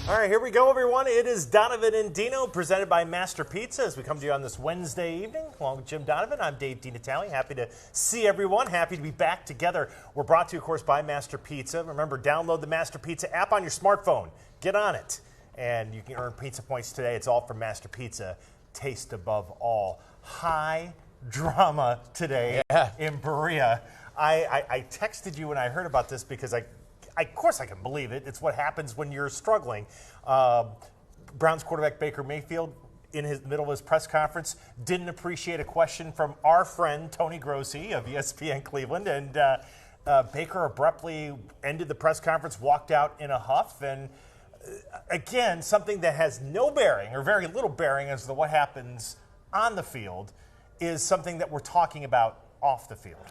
All right, here we go, everyone. It is Donovan and Dino, presented by Master Pizza, as we come to you on this Wednesday evening. Along with Jim Donovan, I'm Dave DeNatale. Happy to see everyone. Happy to be back together. We're brought to you, of course, by Master Pizza. Remember, download the Master Pizza app on your smartphone. Get on it, and you can earn pizza points today. It's all from Master Pizza. Taste above all. High drama today in Berea. I texted you when I heard about this because of course I can believe it. It's what happens when you're struggling. Browns quarterback Baker Mayfield, in his middle of his press conference, didn't appreciate a question from our friend Tony Grossi of ESPN Cleveland, and Baker abruptly ended the press conference, walked out in a huff, and again, something that has no bearing or very little bearing as to what happens on the field is something that we're talking about off the field.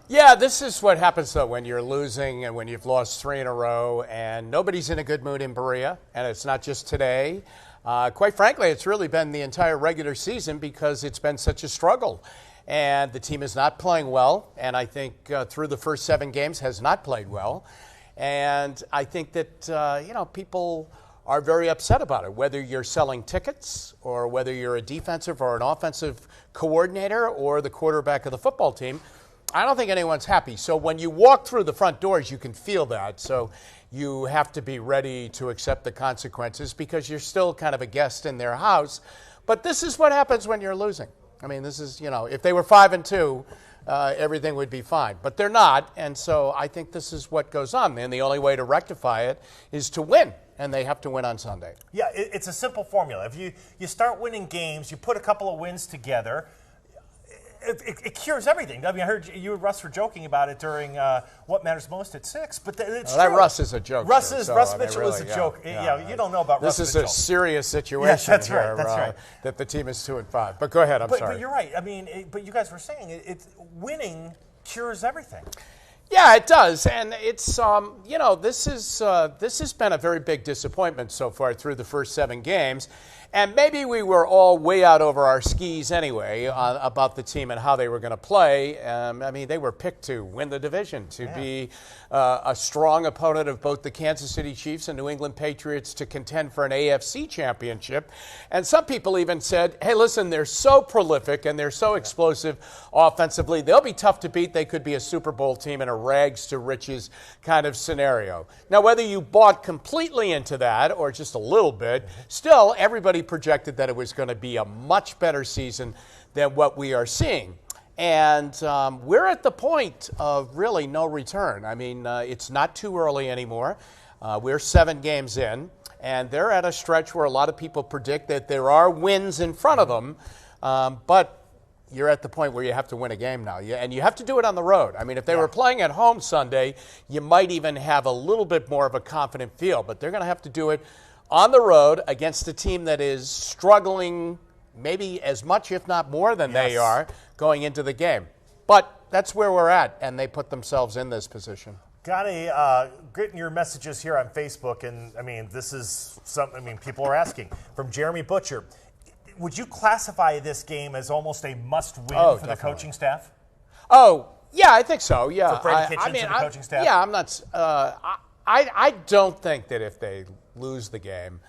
Yeah, this is what happens, though, when you're losing and when you've lost 3 in a row, and nobody's in a good mood in Berea, and it's not just today. Quite frankly, it's really been the entire regular season because it's been such a struggle, and the team is not playing well, and I think through the first 7 games has not played well, and I think that, people are very upset about it, whether you're selling tickets or whether you're a defensive or an offensive coordinator or the quarterback of the football team. I don't think anyone's happy. So when you walk through the front doors, you can feel that. So you have to be ready to accept the consequences because you're still kind of a guest in their house. But this is what happens when you're losing. I mean, this is, if they were 5-2, everything would be fine. But they're not. And so I think this is what goes on. And the only way to rectify it is to win. And they have to win on Sunday. Yeah, it's a simple formula. If you start winning games, you put a couple of wins together, it cures everything. I mean, I heard you and Russ were joking about it during What Matters Most at 6, but it's true. That Russ is a joke. Russ Mitchell is a joke. Yeah, you don't know about Russ Mitchell. This is a serious situation that's right. That the team is 2-5. But go ahead, I'm sorry. But you're right. I mean, but you guys were saying it's winning cures everything. Yeah, it does, and it's this has been a very big disappointment so far through the first 7 games, and maybe we were all way out over our skis anyway about the team and how they were going to play. I mean, they were picked to win the division, to be a strong opponent of both the Kansas City Chiefs and New England Patriots, to contend for an AFC championship, and some people even said, "Hey, listen, they're so prolific and they're so explosive offensively, they'll be tough to beat. They could be a Super Bowl team in a rags to riches kind of scenario." Now, whether you bought completely into that or just a little bit, still everybody projected that it was going to be a much better season than what we are seeing. And we're at the point of really no return. I mean, it's not too early anymore. We're 7 games in, and they're at a stretch where a lot of people predict that there are wins in front of them, but you're at the point where you have to win a game now, and you have to do it on the road. I mean, if they were playing at home Sunday, you might even have a little bit more of a confident feel, but they're going to have to do it on the road against a team that is struggling maybe as much, if not more than they are going into the game. But that's where we're at, and they put themselves in this position. Getting your messages here on Facebook, and I mean, this is something, people are asking. From Jeremy Butcher, would you classify this game as almost a must-win for the coaching staff? Oh, yeah, I think so, yeah. For Freddie Kitchens and the coaching staff? Yeah, I'm not I don't think that if they lose the game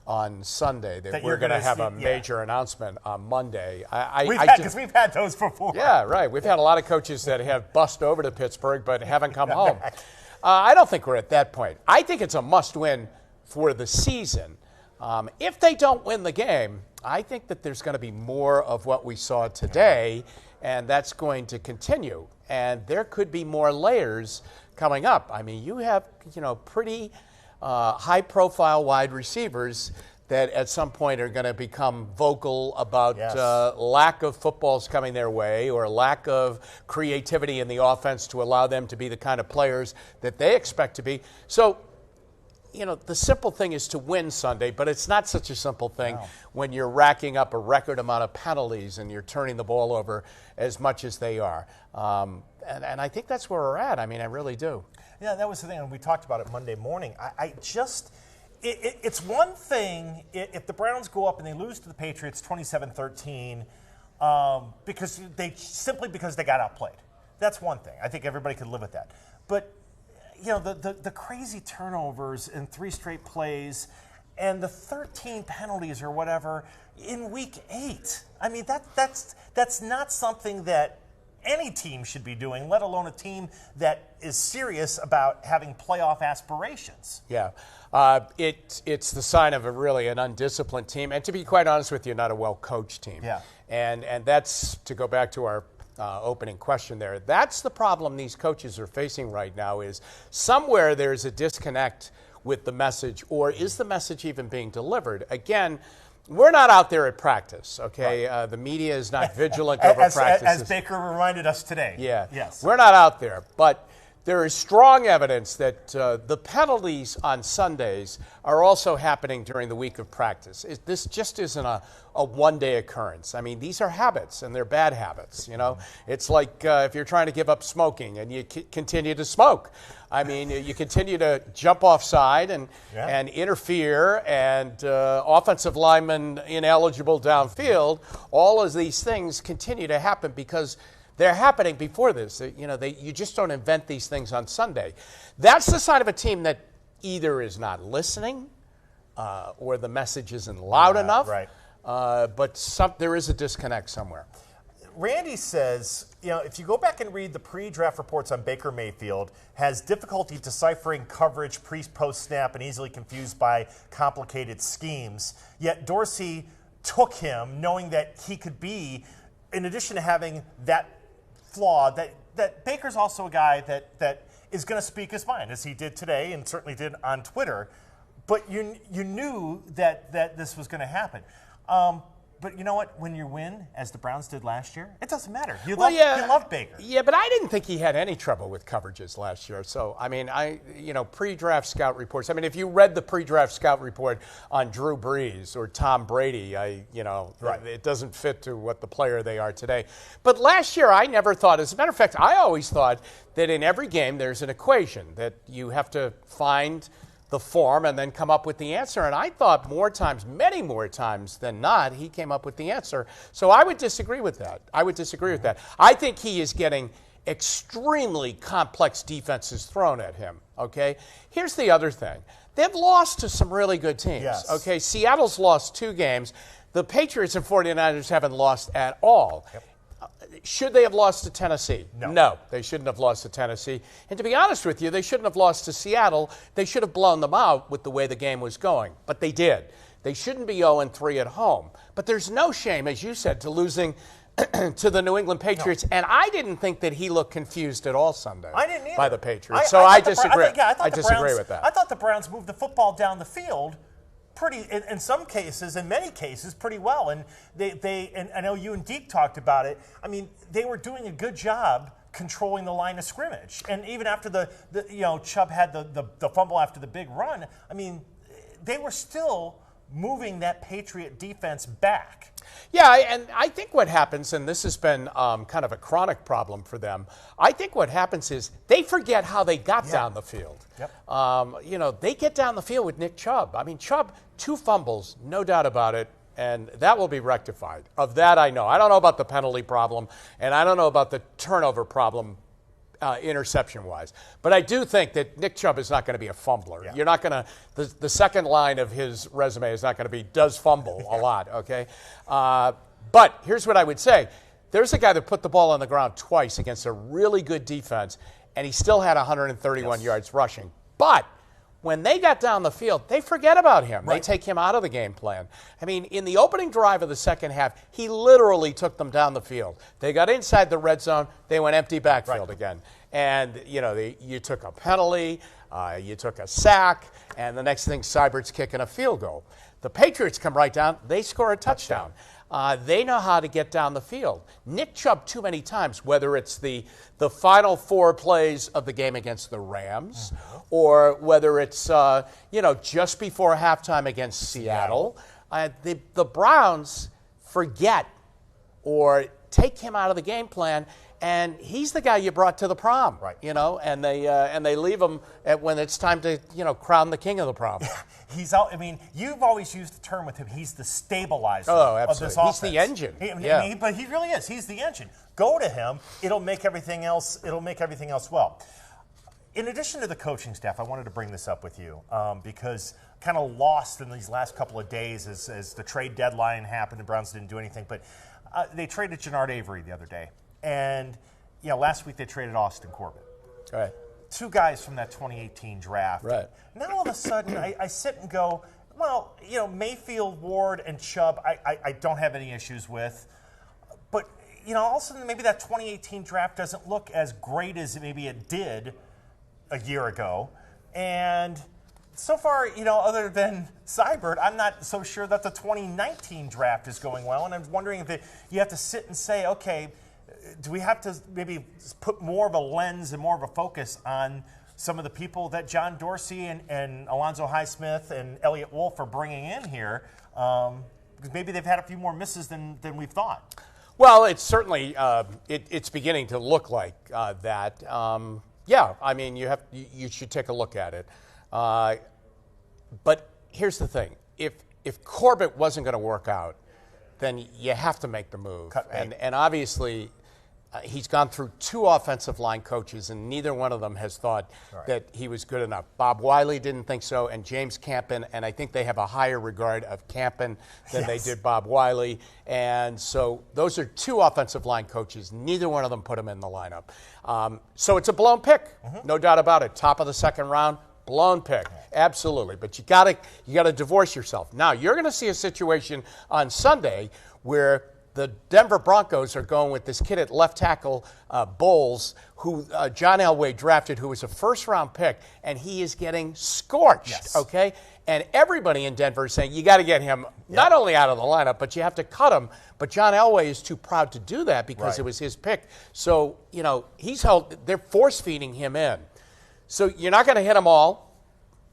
on Sunday that we're going to have a major announcement on Monday. Because we've had those before. Yeah, right. We've had a lot of coaches that have bust over to Pittsburgh but haven't come home. I don't think we're at that point. I think it's a must-win for the season. If they don't win the game, I think that there's going to be more of what we saw today, and that's going to continue. And there could be more layers coming up. I mean, you have, pretty high-profile wide receivers that at some point are going to become vocal about lack of footballs coming their way or lack of creativity in the offense to allow them to be the kind of players that they expect to be. So, the simple thing is to win Sunday, but it's not such a simple thing when you're racking up a record amount of penalties and you're turning the ball over as much as they are. And I think that's where we're at. I mean, I really do. Yeah, that was the thing, and we talked about it Monday morning. It's one thing if the Browns go up and they lose to the Patriots 27-13 because they got outplayed. That's one thing. I think everybody could live with that. But the crazy turnovers in 3 straight plays and the 13 penalties or whatever in week 8. I mean, that's not something that any team should be doing, let alone a team that is serious about having playoff aspirations. Yeah. It's the sign of an undisciplined team, and to be quite honest with you, not a well-coached team. Yeah. And that's, to go back to our opening question there, that's the problem these coaches are facing right now, is somewhere there's a disconnect with the message, or is the message even being delivered? Again, we're not out there at practice, okay? Right. The media is not vigilant over practices. As Baker reminded us today. Yeah. Yes. We're not out there, but there is strong evidence that the penalties on Sundays are also happening during the week of practice. This just isn't a one-day occurrence. I mean, these are habits, and they're bad habits, you know? It's like if you're trying to give up smoking and you continue to smoke. I mean, you continue to jump offside and interfere, and offensive linemen ineligible downfield. All of these things continue to happen because they're happening before this. You just don't invent these things on Sunday. That's the sign of a team that either is not listening or the message isn't loud enough. Right. But there is a disconnect somewhere. Randy says, if you go back and read the pre-draft reports on Baker Mayfield, has difficulty deciphering coverage post snap and easily confused by complicated schemes. Yet Dorsey took him knowing that he could be, in addition to having that flaw, that Baker's also a guy that is going to speak his mind, as he did today and certainly did on Twitter. But you knew that this was going to happen. But you know what? When you win, as the Browns did last year, it doesn't matter. You love Baker. Yeah, but I didn't think he had any trouble with coverages last year. So, I mean, pre-draft scout reports. I mean, if you read the pre-draft scout report on Drew Brees or Tom Brady, it doesn't fit to what the player they are today. But last year, I never thought, as a matter of fact, I always thought that in every game there's an equation that you have to find the form and then come up with the answer. And I thought many more times than not, he came up with the answer. So I would disagree with that. I think he is getting extremely complex defenses thrown at him, okay? Here's the other thing. They've lost to some really good teams, okay? Seattle's lost 2 games. The Patriots and 49ers haven't lost at all. Yep. Should they have lost to Tennessee? No, they shouldn't have lost to Tennessee. And to be honest with you, they shouldn't have lost to Seattle. They should have blown them out with the way the game was going. But they did. They shouldn't be 0-3 at home. But there's no shame, as you said, to losing to the New England Patriots. No. And I didn't think that he looked confused at all Sunday by the Patriots. I disagree. I disagree with that. I thought the Browns moved the football down the field in many cases, pretty well. And and I know you and Deke talked about it. I mean, they were doing a good job controlling the line of scrimmage. And even after Chubb had the fumble after the big run, I mean, they were still moving that Patriot defense back. Yeah, and I think what happens, and this has been kind of a chronic problem for them, I think what happens is they forget how they got down the field. Yep. They get down the field with Nick Chubb. I mean, Chubb, 2 fumbles, no doubt about it, and that will be rectified. Of that I know. I don't know about the penalty problem, and I don't know about the turnover problem interception-wise. But I do think that Nick Chubb is not going to be a fumbler. Yeah. You're not going to – the second line of his resume is not going to be does fumble a lot, okay? But here's what I would say. There's a guy that put the ball on the ground twice against a really good defense, and he still had 131 yards rushing. But when they got down the field, they forget about him. Right. They take him out of the game plan. I mean, in the opening drive of the second half, he literally took them down the field. They got inside the red zone. They went empty backfield again. And, you took a penalty, you took a sack, and the next thing, Seibert's kicking a field goal. The Patriots come right down. They score a touchdown. They know how to get down the field. Nick Chubb too many times, whether it's the final 4 plays of the game against the Rams, or whether it's just before halftime against Seattle, the Browns forget or take him out of the game plan. And he's the guy you brought to the prom, right? And they leave him when it's time to crown the king of the prom. He's out. I mean, you've always used the term with him. He's the stabilizer of this offense. He's the engine. But he really is. He's the engine. Go to him. It'll make everything else. well. In addition to the coaching staff, I wanted to bring this up with you because kind of lost in these last couple of days as the trade deadline happened. The Browns didn't do anything, but they traded Jannard Avery the other day. And, last week they traded Austin Corbett. Right. Two guys from that 2018 draft. Right. Now all of a sudden I sit and go, well, Mayfield, Ward, and Chubb, I don't have any issues with. But, all of a sudden maybe that 2018 draft doesn't look as great as maybe it did a year ago. And so far, other than Seibert, I'm not so sure that the 2019 draft is going well. And I'm wondering if you have to sit and say, okay, do we have to maybe put more of a lens and more of a focus on some of the people that John Dorsey and Alonzo Highsmith and Elliott Wolf are bringing in here? Because maybe they've had a few more misses than we've thought. Well, it's certainly it's beginning to look like that. Yeah, I mean, you should take a look at it. But here's the thing: if Corbett wasn't going to work out, then you have to make the move. And obviously, he's gone through two offensive line coaches, and neither one of them has thought that he was good enough. Bob Wiley didn't think so, and James Campen, and I think they have a higher regard of Campen than they did Bob Wiley. And so those are two offensive line coaches. Neither one of them put him in the lineup. So it's a blown pick, no doubt about it. Top of the second round, blown pick, absolutely. But you gotta divorce yourself. Now you're going to see a situation on Sunday where the Denver Broncos are going with this kid at left tackle, Bowles, who John Elway drafted, who was a first-round pick, and he is getting scorched, okay? And everybody in Denver is saying, you got to get him not only out of the lineup, but you have to cut him. But John Elway is too proud to do that because it was his pick. So, they're force-feeding him in. So you're not going to hit them all,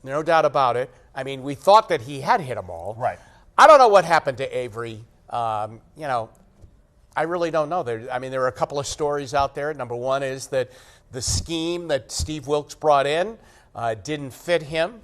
no doubt about it. I mean, we thought that he had hit them all. Right. I don't know what happened to Avery. I really don't know. There are a couple of stories out there. Number one is that the scheme that Steve Wilkes brought in didn't fit him.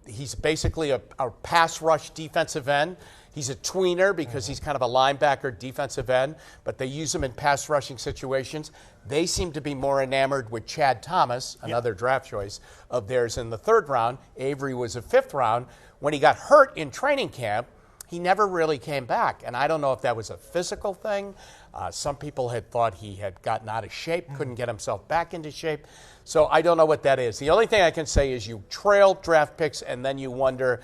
He's basically a pass rush defensive end. He's a tweener because he's kind of a linebacker defensive end, but they use him in pass rushing situations. They seem to be more enamored with Chad Thomas, another draft choice of theirs in the third round. Avery was a fifth round. When he got hurt in training camp, he never really came back, and I don't know if that was a physical thing. Some people had thought he had gotten out of shape, couldn't get himself back into shape. So I don't know what that is. The only thing I can say is you trail draft picks, and then you wonder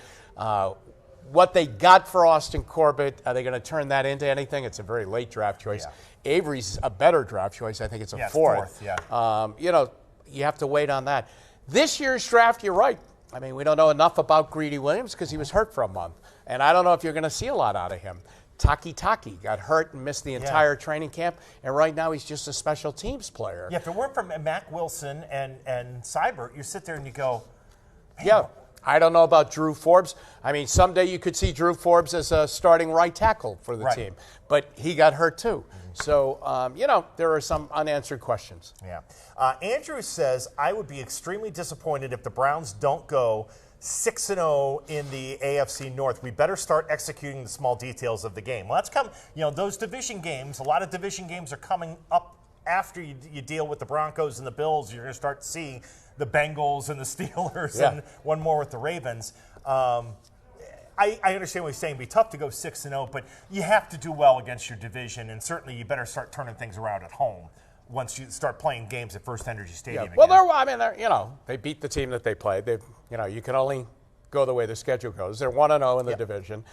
what they got for Austin Corbett. Are they going to turn that into anything? It's a very late draft choice. Avery's a better draft choice. I think it's a fourth. You have to wait on that. This year's draft, you're right. I mean, we don't know enough about Greedy Williams because he was hurt for a month. And I don't know if you're going to see a lot out of him. Taki got hurt and missed the entire training camp, and right now he's just a special teams player. Yeah, if it weren't for Mac Wilson and Seibert, you sit there and you go, man. Yeah, I don't know about Drew Forbes. I mean, someday you could see Drew Forbes as a starting right tackle for the team, but he got hurt too. So, there are some unanswered questions. Yeah. Andrew says, I would be extremely disappointed if the Browns don't go 6-0 in the AFC North. We better start executing the small details of the game. Well, that's come, those division games, a lot of division games are coming up after you deal with the Broncos and the Bills. You're going to start seeing the Bengals and the Steelers and one more with the Ravens. I understand what he's saying. It'd be tough to go 6-0, but you have to do well against your division, and certainly you better start turning things around at home once you start playing games at First Energy Stadium. Yeah. Well, they beat the team that they played. You can only go the way the schedule goes. They're 1-0 in the division.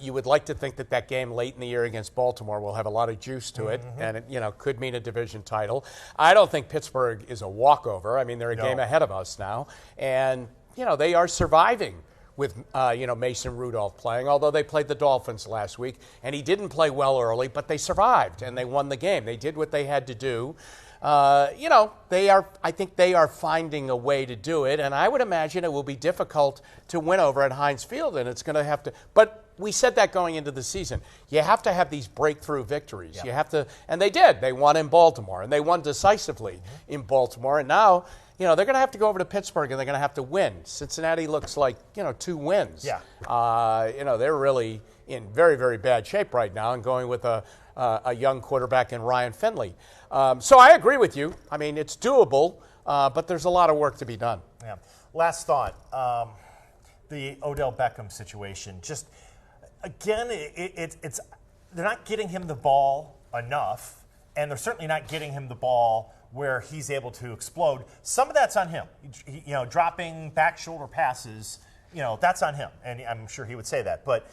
You would like to think that game late in the year against Baltimore will have a lot of juice to it, and it could mean a division title. I don't think Pittsburgh is a walkover. I mean, they're a game ahead of us now, and they are surviving with Mason Rudolph playing, although they played the Dolphins last week, and he didn't play well early, but they survived, and they won the game. They did what they had to do. I think they are finding a way to do it, and I would imagine it will be difficult to win over at Heinz Field, and it's going to have to, but we said that going into the season. You have to have these breakthrough victories. You have to, and they did. They won in Baltimore, and they won decisively in Baltimore, and now they're going to have to go over to Pittsburgh and they're going to have to win. Cincinnati looks like, 2 wins. Yeah. They're really in very, very bad shape right now and going with a young quarterback in Ryan Finley. So I agree with you. I mean, it's doable, but there's a lot of work to be done. Yeah. last thought. The Odell Beckham situation. Just again, it's they're not getting him the ball enough, and they're certainly not getting him the ball where he's able to explode. Some of that's on him. Dropping back shoulder passes. That's on him, and I'm sure he would say that. But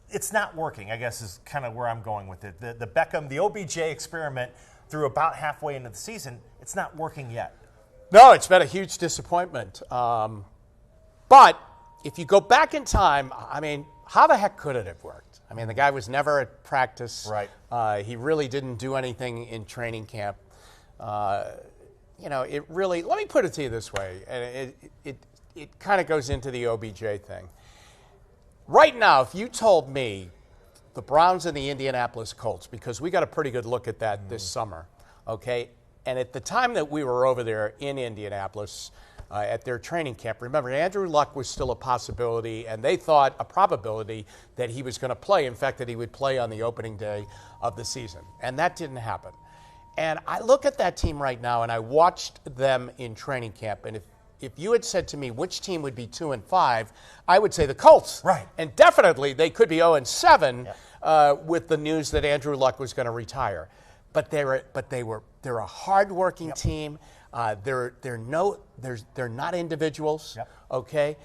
it's not working, I guess, is kind of where I'm going with it. The Beckham, the OBJ experiment through about halfway into the season, it's not working yet. No, it's been a huge disappointment. But if you go back in time, I mean, how the heck could it have worked? I mean, the guy was never at practice. Right. He really didn't do anything in training camp. It really, let me put it to you this way, and it kind of goes into the OBJ thing. Right now, if you told me the Browns and the Indianapolis Colts, because we got a pretty good look at that this summer, okay, and at the time that we were over there in Indianapolis at their training camp, remember, Andrew Luck was still a possibility, and they thought a probability that he was going to play, in fact, that he would play on the opening day of the season, and that didn't happen. And I look at that team right now, and I watched them in training camp, and if you had said to me which team would be 2-5, I would say the Colts. Right. And definitely they could be 0-7 with the news that Andrew Luck was going to retire. But they're a hardworking team. They're not individuals. Yep. Okay.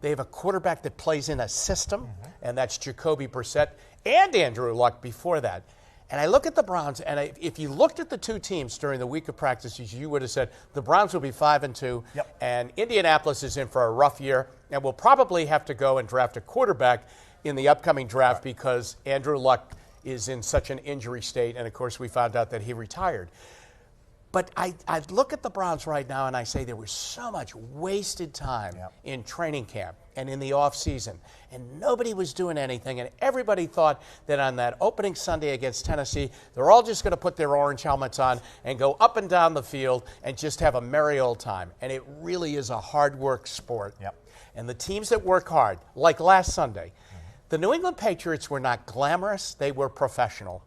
They have a quarterback that plays in a system, and that's Jacoby Brissett and Andrew Luck before that. And I look at the Browns, and if you looked at the two teams during the week of practices, you would have said the Browns will be 5-2, and Indianapolis is in for a rough year, and will probably have to go and draft a quarterback in the upcoming draft because Andrew Luck is in such an injury state, and of course we found out that he retired. But I look at the Browns right now, and I say there was so much wasted time in training camp and in the offseason, and nobody was doing anything, and everybody thought that on that opening Sunday against Tennessee, they're all just going to put their orange helmets on and go up and down the field and just have a merry old time. And it really is a hard work sport. And the teams that work hard, like last Sunday, the New England Patriots were not glamorous, they were professional,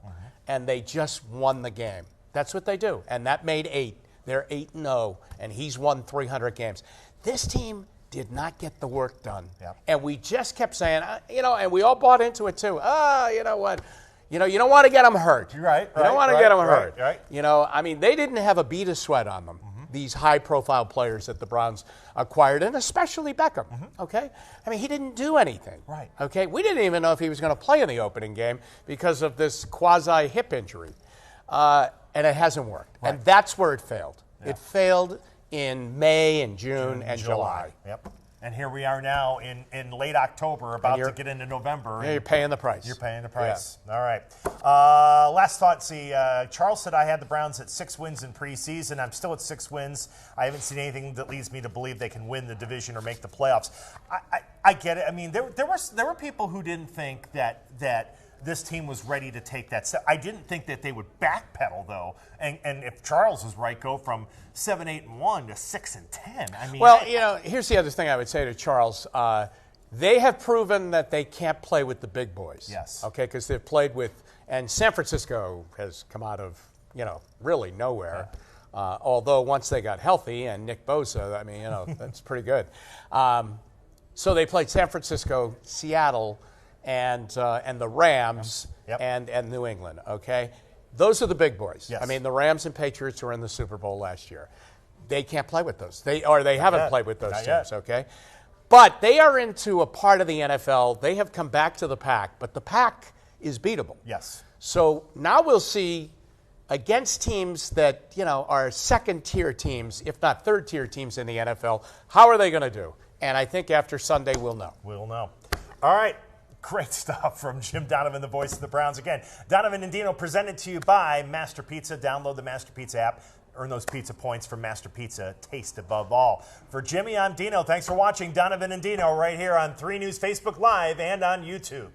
and they just won the game. That's what they do, and that made 8. They're 8-0, and he's won 300 games. This team did not get the work done, and we just kept saying, and we all bought into it too. You know what? You don't want to get them hurt. Right. You don't want to get them hurt. Right. I mean, they didn't have a bead of sweat on them. These high-profile players that the Browns acquired, and especially Beckham, okay? I mean, he didn't do anything, okay? We didn't even know if he was going to play in the opening game because of this quasi-hip injury, and it hasn't worked. And that's where it failed. It failed in May and June and July. And here we are now in late October, about to get into November. You're paying the price. You're paying the price. All right. Last thought. Charles said I had the Browns at 6 wins in preseason. I'm still at 6 wins. I haven't seen anything that leads me to believe they can win the division or make the playoffs. I get it. I mean, there were people who didn't think that this team was ready to take that step. I didn't think that they would backpedal, though. And if Charles was right, go from 7-8-1 to 6-10. I mean, well, here's the other thing I would say to Charles. They have proven that they can't play with the big boys. Yes. Okay, because they've played with, and San Francisco has come out of, really nowhere. Although once they got healthy and Nick Bosa, I mean, that's pretty good. So they played San Francisco, Seattle, and the Rams and New England, okay? Those are the big boys. Yes. I mean, the Rams and Patriots were in the Super Bowl last year. They can't play with those. They haven't played with those teams, okay? But they are into a part of the NFL. They have come back to the pack, but the pack is beatable. Yes. So now we'll see against teams that, are second-tier teams, if not third-tier teams in the NFL, how are they going to do? And I think after Sunday we'll know. We'll know. All right. Great stuff from Jim Donovan, the voice of the Browns. Again, Donovan and Dino presented to you by Master Pizza. Download the Master Pizza app. Earn those pizza points from Master Pizza. Taste above all. For Jimmy, I'm Dino. Thanks for watching Donovan and Dino right here on 3 News Facebook Live and on YouTube.